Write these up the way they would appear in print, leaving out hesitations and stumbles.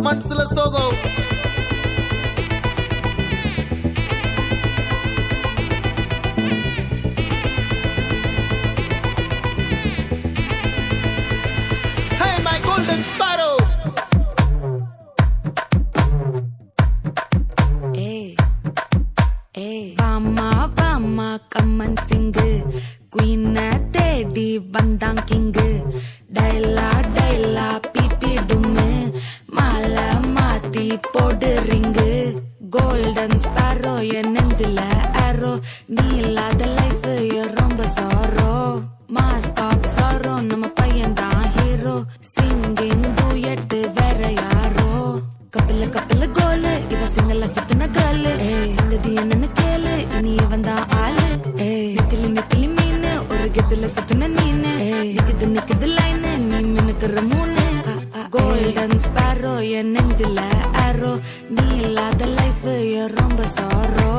மனசுல சோகம். Hey my golden sparrow. வாமா வாமா கம்மன் சிங்கு குயின தேடி வந்தான் கிங்கு டைலா டைலா பிபி டும்மு மாலை மாத்தி போடு ரிங்கு கோல்டன் ஸ்பாரோ என் நெஞ்சில ஆரோ நீ இல்லாத லைஃப் ரொம்ப சாரோ மாஸ்க் ஆஃப் சாரோ நம்ம பையன் தான் ஹீரோ சிங்கிங் டூயட் வேற யாரோ கப்பில கப்பில கோலு இவ சிங்கல சுத்தின கேளு சங்கதி என்னன்னு கேளு இனி இவன் தான் ஆளு நெத்திலி நெத்திலி மீனு ஒரு கெத்துல சுத்தின நீனு நிக்குது நிக்குது லைனு நீ மினுக்குற மூணு கோல்டன் ஸ்பாரோ என் நெஞ்சில ஆரோ நீ இல்லாத லைஃப் ரொம்ப சாரோ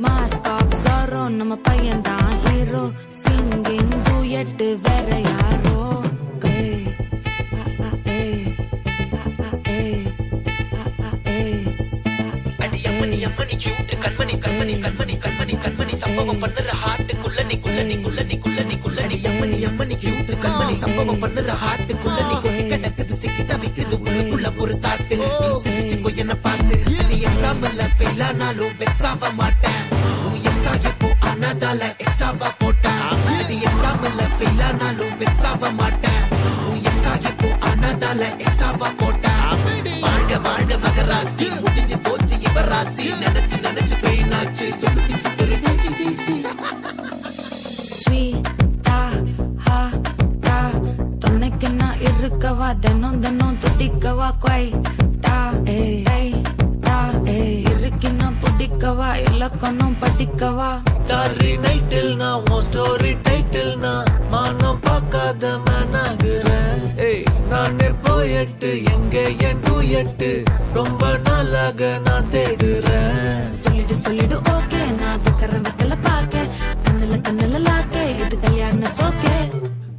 மாஸ்க் ஆஃப் சாரோ நம்ம பையன் தான் ஹீரோ சிங்கிங் டூயட் வேற யாரோ அம்மணி கியூட் கண்மணி கண்மணி கண்மணி கண்மணி கண்மணி சம்பவம் பண்ணுற ஹார்ட்டுக்குள்ள நீ குள்ள நீ குள்ள நீ குள்ள நீ குள்ள நீ அம்மணி கியூட் கண்மணி சம்பவம் பண்ணுற ஹார்ட்டுக்குள்ள நீ கொட்டி கிடக்குது சிக்கி தவிக்குது உள்ளுக்குள்ள ஒரு தாட்டு நீ சிரிச்சுக்கோ என்ன பார்த்து நீ எக்ஸாம்ல ஃபெயில் ஆனாலும் வெக்ஸ் ஆக மாட்டேன் எக்ஸாம் இப்போ ஆனதால எக்ஸாவா போட்டேன் நீ எக்ஸாம்ல ஃபெயில் ஆனாலும் வெக்ஸ் ஆக மாட்டேன் எக்ஸாம் இப்போ ஆனதால எக்ஸாவா போட்டேன் வாழ்க வாழ்க மகராசி முடிஞ்சு போச்சு இவ ராசி நினைச்சு நினைச்சு பெயினாச்சு சொல்லி துணைக்கு நான் இருக்கவா தினம் தினம் துடிக்கவா குவை இருக்கினா பிடிக்கவா இலக்கணம் படிக்கவா ஸ்டாரி நைட்டில் நான் உன் ஸ்டோரி டைட்டில் நான் மானம் பார்க்காத மேனாகிறேன் நானே போயட்டு எங்க என் டூயட்டு ரொம்ப நாளாக நான் தேடுறேன் சொல்லிடு ஓகே நான் விக்கிற வெத்தல பாக்க கண்ணுல லாக்கே இது கல்யாண சோக்கே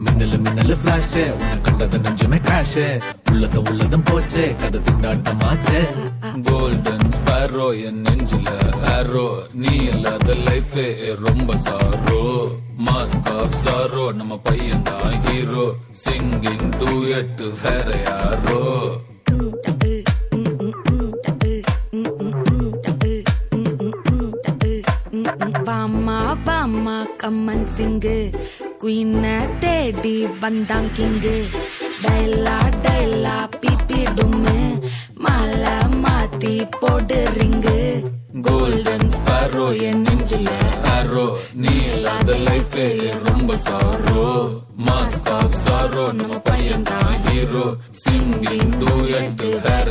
மின்னலு மின்னலு பிளாஷ் உன்னை கண்டது நெஞ்சுமே கிராஷ் உள்ளதும் போச்சு கதை திண்டாட்டமாச்சு கோல்டன் ஸ்பாரோ என் நெஞ்சில ஆரோ நீ இல்லாத லைஃப் ரொம்ப சாரோ மாஸ்க் ஆஃப் சாரோ நம்ம பையன் தான் ஹீரோ சிங்கிங் டூயட் வேற யாரோ வாமா வாமா கம்மன் சிங்கு குயின தேடி வந்தான் கிங்கு டைலா டைலா பிபி டும்மு மாலை மாத்தி போடு ரிங்கு கோல்டன் ஸ்பாரோ என் நெஞ்சில ஆரோ நீ இல்லாத லைஃப் ரொம்ப சாரோ மாஸ்க் ஆஃப் சாரோ நம்ம பையன் தான் ஹீரோ சிங்கிங் டூயட் வேற